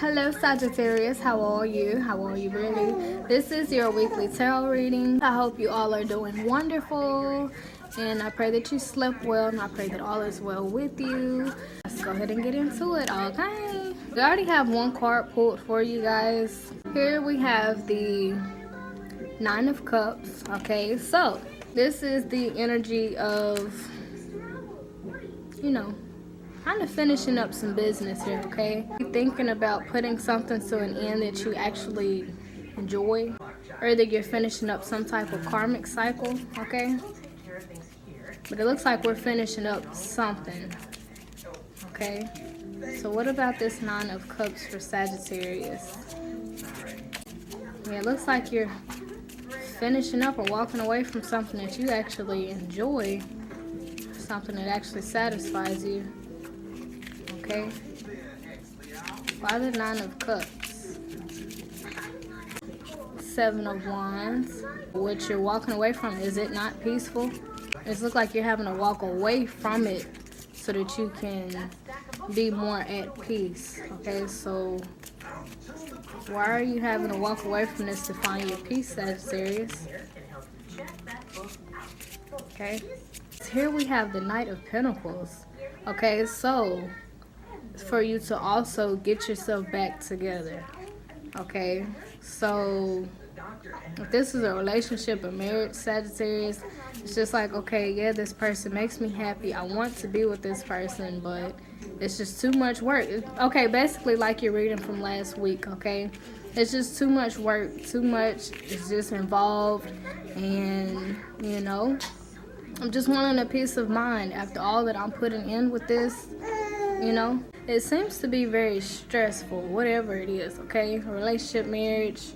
Hello Sagittarius, how are you? How are you really? This is your weekly tarot reading. I hope you all are doing wonderful and I pray that you slept well and I pray that all is well with you. Let's go ahead and get into it, okay? We already have one card pulled for you guys. Here we have the Nine of Cups, okay? So, this is the energy of, kind of finishing up some business here, okay? Thinking about putting something to an end that you actually enjoy, or that you're finishing up some type of karmic cycle, okay? But it looks like we're finishing up something, okay? So what about this Nine of Cups for Sagittarius? Yeah, it looks like you're finishing up or walking away from something that you actually enjoy, something that actually satisfies you. Okay. Why the Nine of Cups? Seven of Wands. What you're walking away from, is it not peaceful? It looks like you're having to walk away from it so that you can be more at peace. Okay, so why are you having to walk away from this to find your peace, Sagittarius? Okay. Here we have the Knight of Pentacles. Okay, so for you to also get yourself back together. Okay, so if this is a relationship or marriage, Sagittarius, it's just like, okay, yeah, this person makes me happy, I want to be with this person, but it's just too much work. Okay, basically like you're reading from last week, okay? It's just too much work, too much is just involved, and I'm just wanting a peace of mind after all that I'm putting in with this, It seems to be very stressful, whatever it is, okay? A relationship, marriage,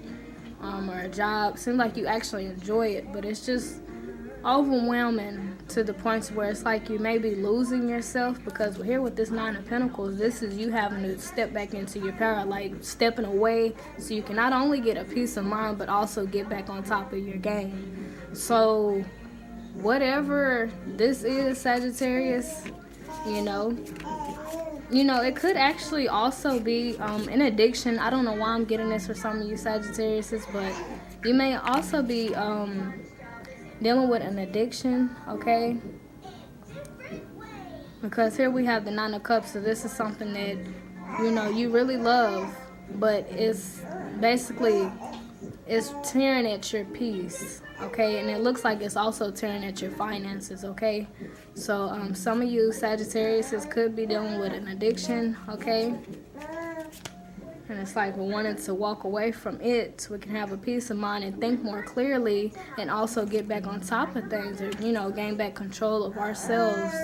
or a job. Seems like you actually enjoy it, but it's just overwhelming to the point where it's like you may be losing yourself, because here with this Nine of Pentacles, this is you having to step back into your power, like stepping away so you can not only get a peace of mind, but also get back on top of your game. So whatever this is, Sagittarius, it could actually also be an addiction. I don't know why I'm getting this for some of you Sagittariuses, but you may also be dealing with an addiction, okay? Because here we have the Nine of Cups, so this is something that, you really love, but it's basically, it's tearing at your peace, okay? And it looks like it's also tearing at your finances, okay? So some of you Sagittarius could be dealing with an addiction, okay? And it's like we're wanting to walk away from it so we can have a peace of mind and think more clearly, and also get back on top of things, or gain back control of ourselves,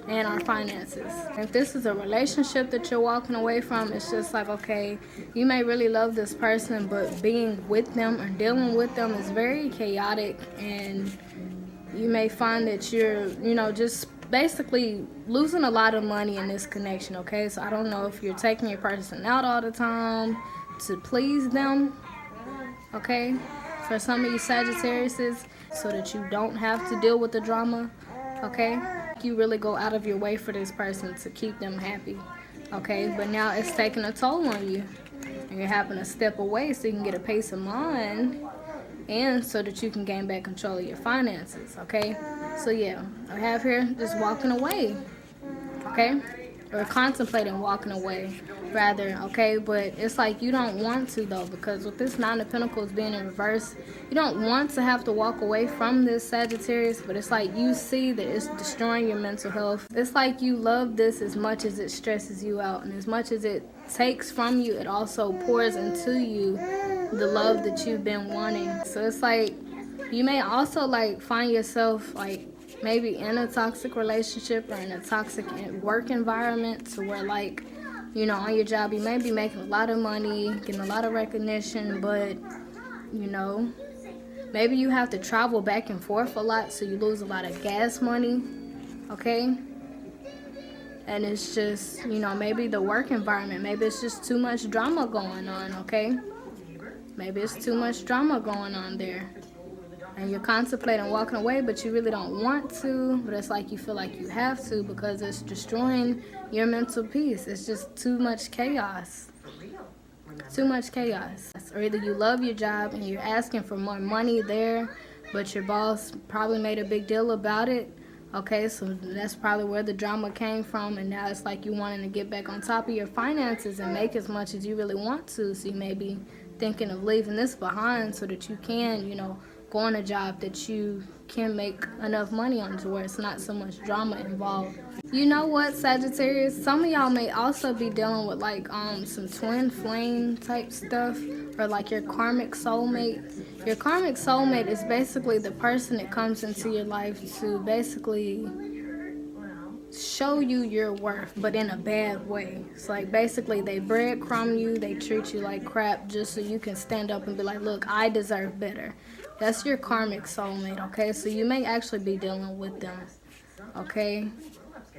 and our finances. If this is a relationship that you're walking away from, it's just like, okay, you may really love this person, but being with them or dealing with them is very chaotic, and you may find that you're, just basically losing a lot of money in this connection, okay? So I don't know if you're taking your person out all the time to please them, okay? For some of you Sagittariuses, so that you don't have to deal with the drama, okay? You really go out of your way for this person to keep them happy, okay? But now it's taking a toll on you, and you're having to step away so you can get a peace of mind, and so that you can gain back control of your finances, okay? So yeah, I have here just walking away, okay? Or contemplating walking away, rather, okay? But it's like you don't want to, though, because with this Nine of Pentacles being in reverse, you don't want to have to walk away from this, Sagittarius, but it's like you see that it's destroying your mental health. It's like you love this as much as it stresses you out, and as much as it takes from you, it also pours into you the love that you've been wanting. So it's like you may also like find yourself like maybe in a toxic relationship or in a toxic work environment, to where like, on your job you may be making a lot of money, getting a lot of recognition, but maybe you have to travel back and forth a lot, so you lose a lot of gas money, okay? And it's just, maybe the work environment, maybe it's just too much drama going on, okay? Maybe it's too much drama going on there. and you're contemplating walking away, but you really don't want to, but it's like you feel like you have to because it's destroying your mental peace. It's just too much chaos. Too much chaos. Or either you love your job and you're asking for more money there, but your boss probably made a big deal about it. Okay, so that's probably where the drama came from, and now it's like you wanting to get back on top of your finances and make as much as you really want to. So you may be thinking of leaving this behind so that you can, you know, go on a job that you can make enough money on to where it's not so much drama involved. You know what, Sagittarius? Some of y'all may also be dealing with like some twin flame type stuff, or like your karmic soulmate. Your karmic soulmate is basically the person that comes into your life to basically show you your worth, but in a bad way. It's like basically they breadcrumb you, they treat you like crap just so you can stand up and be like, look, I deserve better. That's your karmic soulmate, okay? So you may actually be dealing with them, okay?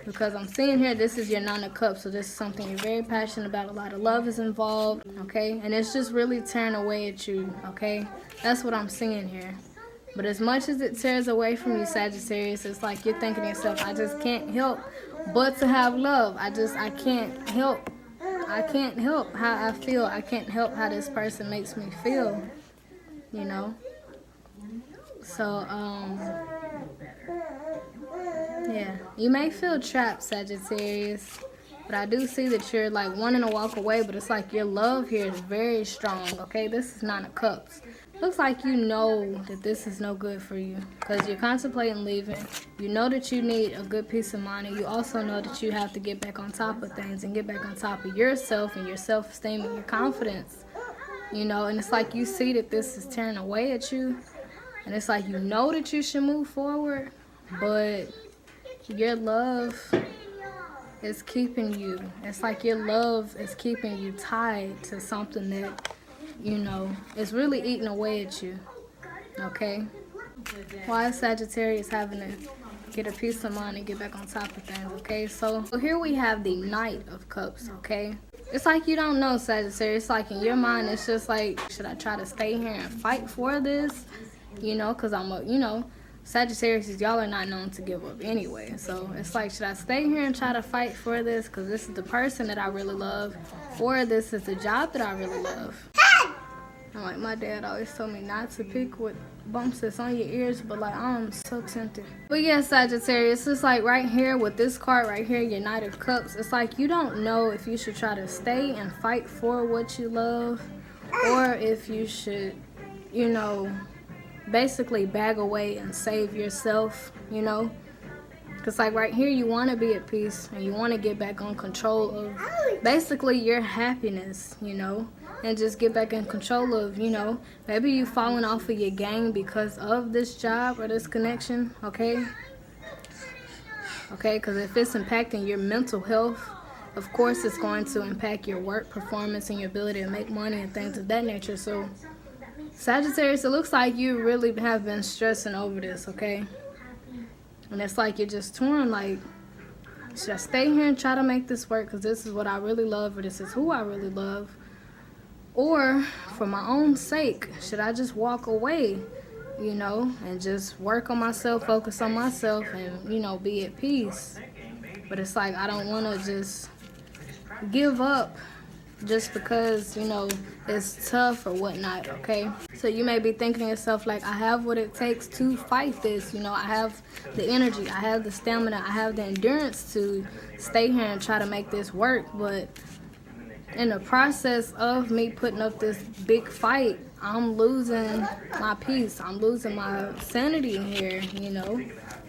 Because I'm seeing here, this is your Nine of Cups, so this is something you're very passionate about. A lot of love is involved, okay? And it's just really tearing away at you, okay? That's what I'm seeing here. But as much as it tears away from you, Sagittarius, it's like you're thinking to yourself, I just can't help but to have love. I can't help. I can't help how I feel. I can't help how this person makes me feel, you know? So, yeah, you may feel trapped, Sagittarius, but I do see that you're like wanting to walk away, but it's like your love here is very strong, okay? This is Nine of Cups. Looks like you know that this is no good for you because you're contemplating leaving. You know that you need a good peace of mind, and you also know that you have to get back on top of things and get back on top of yourself and your self-esteem and your confidence, you know? And it's like you see that this is tearing away at you, and it's like you know that you should move forward, but your love is keeping you. It's like your love is keeping you tied to something that, you know, it's really eating away at you, okay? Why is Sagittarius having to get a peace of mind and get back on top of things, okay? So here we have the Knight of Cups, okay? It's like you don't know, Sagittarius. It's like in your mind, it's just like, should I try to stay here and fight for this? You know, because I'm a, you know, Sagittarius, y'all are not known to give up anyway. So it's like, should I stay here and try to fight for this because this is the person that I really love, or this is the job that I really love? I'm like, my dad always told me not to pick what bumps that's on your ears, but like, I'm so tempted. But yeah, Sagittarius, it's like right here with this card right here, your Knight of Cups, it's like you don't know if you should try to stay and fight for what you love, or if you should, you know, basically bag away and save yourself, you know? Because like right here, you want to be at peace and you want to get back on control of basically your happiness, you know? And just get back in control of, you know, maybe you falling off of your game because of this job or this connection, okay? Okay, because if it's impacting your mental health, of course it's going to impact your work performance and your ability to make money and things of that nature. So Sagittarius, it looks like you really have been stressing over this, okay? And it's like you're just torn, like, should I stay here and try to make this work because this is what I really love, or this is who I really love? Or for my own sake, should I just walk away, you know, and just work on myself, focus on myself, and, you know, be at peace? But it's like I don't want to just give up just because, you know, it's tough or whatnot, okay? So you may be thinking to yourself, like, I have what it takes to fight this, you know, I have the energy, I have the stamina, I have the endurance to stay here and try to make this work. But in the process of me putting up this big fight, I'm losing my peace, I'm losing my sanity in here, you know?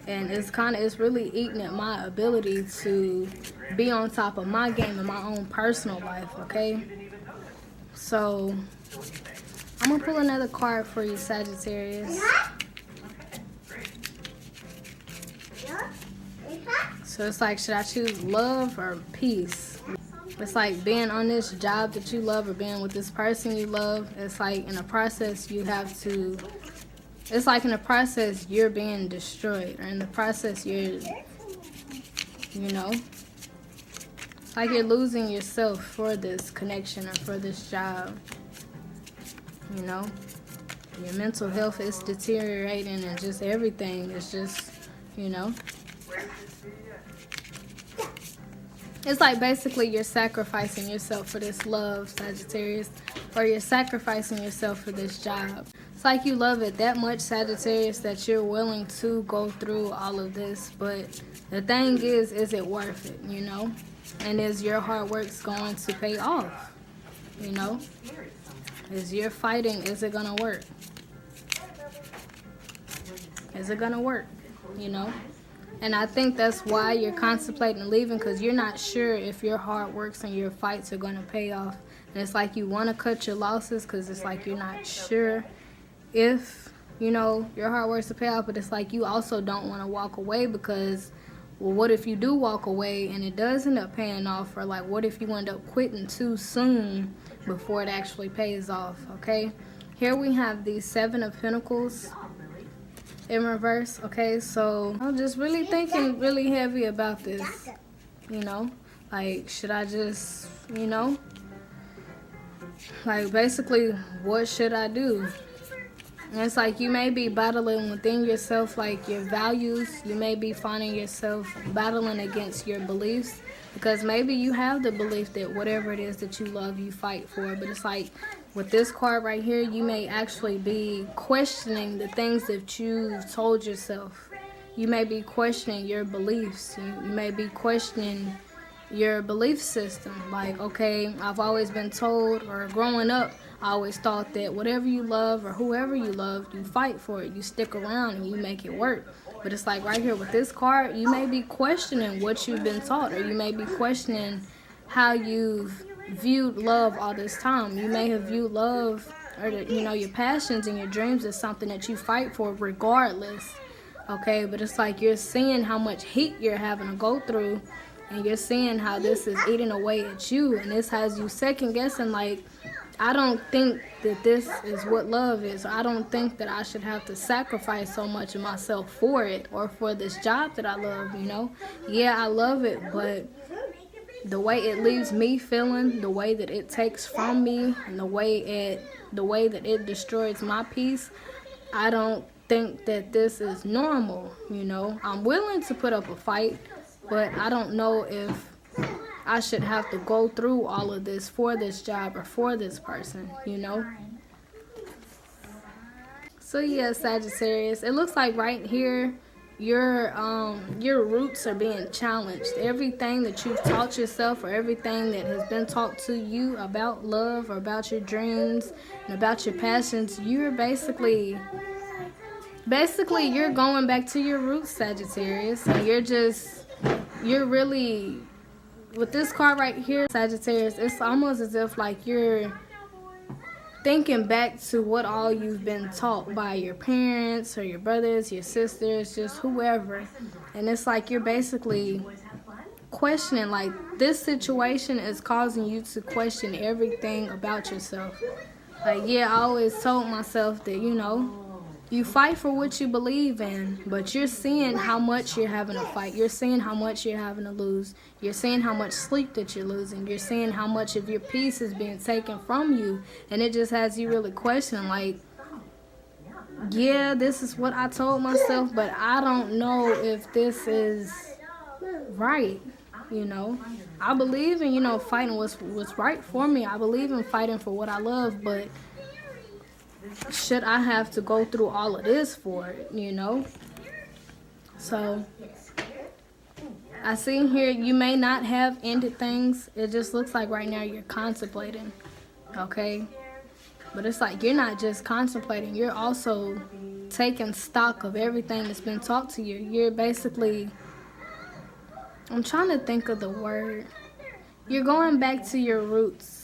And it's really eating at my ability to be on top of my game in my own personal life, okay? So I'm gonna pull another card for you, Sagittarius. So it's like, should I choose love or peace? It's like being on this job that you love or being with this person you love. It's like in the process you have to, it's like in the process you're being destroyed, or in the process you're, you know, it's like you're losing yourself for this connection or for this job, you know. Your mental health is deteriorating, and just everything is just, you know. It's like basically you're sacrificing yourself for this love, Sagittarius, or you're sacrificing yourself for this job. It's like you love it that much, Sagittarius, that you're willing to go through all of this. But the thing is it worth it, you know? And is your hard work's going to pay off, you know? Is your fighting, is it going to work? Is it going to work, you know? And I think that's why you're contemplating leaving, because you're not sure if your hard works and your fights are going to pay off. And it's like you want to cut your losses because it's like you're not sure if, you know, your hard works to pay off. But it's like you also don't want to walk away because, well, what if you do walk away and it does end up paying off? Or like, what if you end up quitting too soon before it actually pays off, okay? Here we have the Seven of Pentacles in reverse, okay? So I'm just really thinking really heavy about this, you know? Like, should I just, you know? Like, basically, what should I do? And it's like you may be battling within yourself, like your values. You may be finding yourself battling against your beliefs, because maybe you have the belief that whatever it is that you love, you fight for. But it's like with this card right here, you may actually be questioning the things that you've told yourself. You may be questioning your beliefs. You may be questioning your belief system. Like, okay, I've always been told, or growing up, I always thought that whatever you love or whoever you love, you fight for it, you stick around and you make it work. But it's like right here with this card, you may be questioning what you've been taught, or you may be questioning how you've viewed love all this time. You may have viewed love, or you know, your passions and your dreams as something that you fight for regardless, okay? But it's like you're seeing how much heat you're having to go through, and you're seeing how this is eating away at you, and this has you second guessing, like, I don't think that this is what love is. I don't think that I should have to sacrifice so much of myself for it, or for this job that I love, you know? Yeah, I love it, but the way it leaves me feeling, the way that it takes from me, and the way that it destroys my peace, I don't think that this is normal, you know? I'm willing to put up a fight, but I don't know if I should have to go through all of this for this job or for this person, you know? So yeah, Sagittarius, it looks like right here your roots are being challenged. Everything that you've taught yourself, or everything that has been taught to you about love, or about your dreams and about your passions, you're basically you're going back to your roots, Sagittarius. And you're really, with this card right here, Sagittarius, it's almost as if like you're thinking back to what all you've been taught by your parents or your brothers, your sisters, just whoever. And it's like you're basically questioning, like, this situation is causing you to question everything about yourself. Like, yeah, I always told myself that, you know, you fight for what you believe in, but you're seeing how much you're having to fight. You're seeing how much you're having to lose. You're seeing how much sleep that you're losing. You're seeing how much of your peace is being taken from you. And it just has you really questioning, like, yeah, this is what I told myself, but I don't know if this is right, you know. I believe in, you know, fighting what's right for me. I believe in fighting for what I love, but should I have to go through all of this for it, you know? So I see here you may not have ended things. It just looks like right now you're contemplating, okay? But it's like you're not just contemplating. You're also taking stock of everything that's been taught to you. You're basically, I'm trying to think of the word. You're going back to your roots.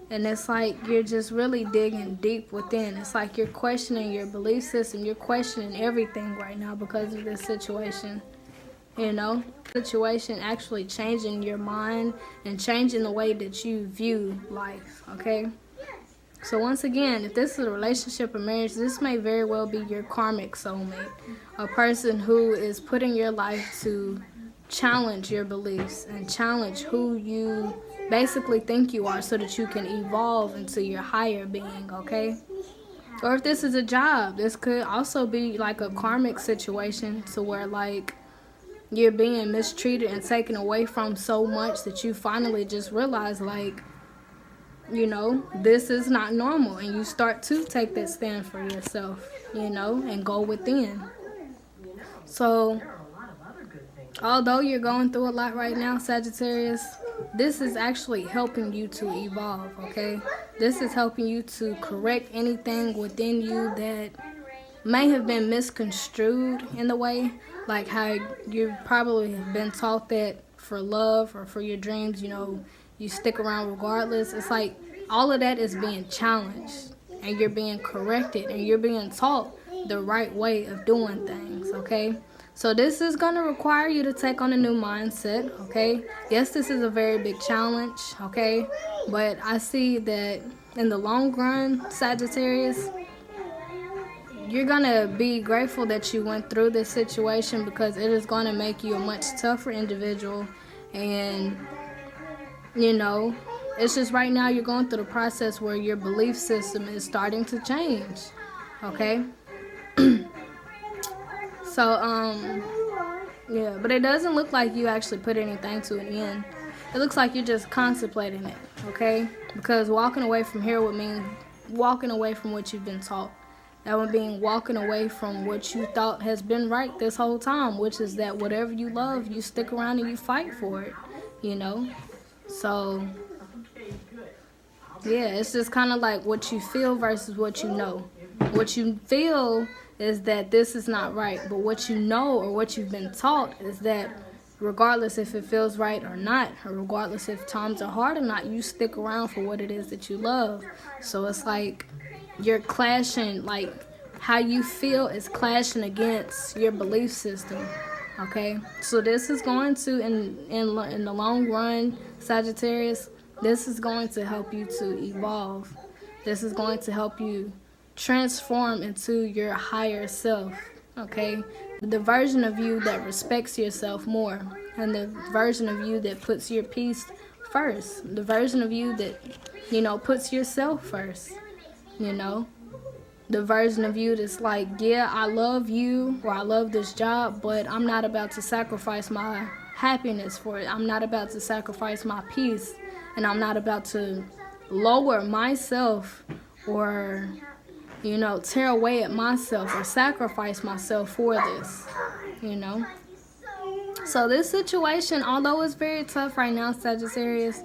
And it's like you're just really digging deep within. It's like you're questioning your belief system. You're questioning everything right now because of this situation. You know? Situation actually changing your mind and changing the way that you view life. Okay? So once again, if this is a relationship or marriage, this may very well be your karmic soulmate. A person who is putting your life to challenge your beliefs and challenge who you basically think you are, so that you can evolve into your higher being, okay? Or if this is a job, this could also be like a karmic situation to where like you're being mistreated and taken away from so much that you finally just realize like, you know, this is not normal, and you start to take that stand for yourself, you know, and go within. So although you're going through a lot right now, Sagittarius, this is actually helping you to evolve, okay? This is helping you to correct anything within you that may have been misconstrued in the way, like how you probably have been taught that for love or for your dreams, you know, you stick around regardless. It's like all of that is being challenged, and you're being corrected, and you're being taught the right way of doing things, okay? So this is going to require you to take on a new mindset, okay? Yes, this is a very big challenge, okay? But I see that in the long run, Sagittarius, you're going to be grateful that you went through this situation, because it is going to make you a much tougher individual. And, you know, it's just right now you're going through the process where your belief system is starting to change, okay? So, yeah, but it doesn't look like you actually put anything to an end. It looks like you're just contemplating it, okay? Because walking away from here would mean walking away from what you've been taught. That would mean walking away from what you thought has been right this whole time, which is that whatever you love, you stick around and you fight for it, you know? So, yeah, it's just kind of like what you feel versus what you know. What you feel is that this is not right, but what you know or what you've been taught is that regardless if it feels right or not, or regardless if times are hard or not, you stick around for what it is that you love. So it's like you're clashing, like how you feel is clashing against your belief system, okay? So this is going to, in the long run, Sagittarius, this is going to help you to evolve. This is going to help you transform into your higher self, okay? The version of you that respects yourself more, and the version of you that puts your peace first, the version of you that, you know, puts yourself first, you know? The version of you that's like, yeah, I love you, or I love this job, but I'm not about to sacrifice my happiness for it. I'm not about to sacrifice my peace, and I'm not about to lower myself or, you know, tear away at myself or sacrifice myself for this, you know. So this situation, although it's very tough right now, Sagittarius,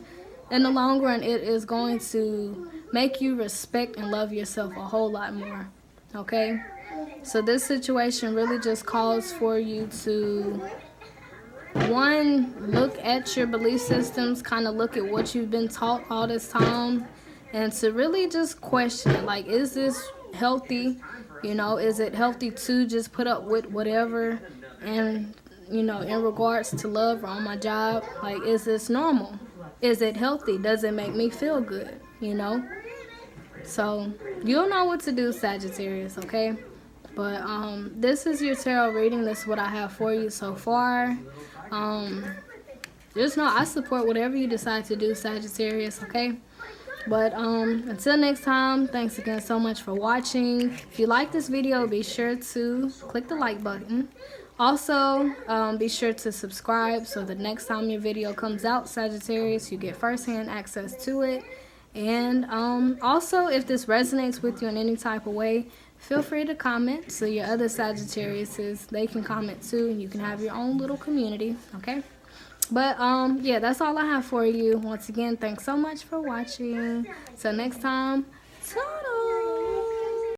in the long run, it is going to make you respect and love yourself a whole lot more, okay? So this situation really just calls for you to, one, look at your belief systems, kind of look at what you've been taught all this time, and to really just question, like, is this healthy? You know, is it healthy to just put up with whatever, and, you know, in regards to love or on my job? Like, is this normal? Is it healthy? Does it make me feel good? You know? So you'll know what to do, Sagittarius, okay? But this is your tarot reading. This is what I have for you so far. Just know I support whatever you decide to do, Sagittarius, okay? But until next time, thanks again so much for watching. If you like this video, be sure to click the like button. Also, be sure to subscribe so the next time your video comes out, Sagittarius, you get firsthand access to it. And also, if this resonates with you in any type of way, feel free to comment so your other Sagittariuses, they can comment too, and you can have your own little community, okay? But yeah, that's all I have for you. Once again, thanks so much for watching. Till next time,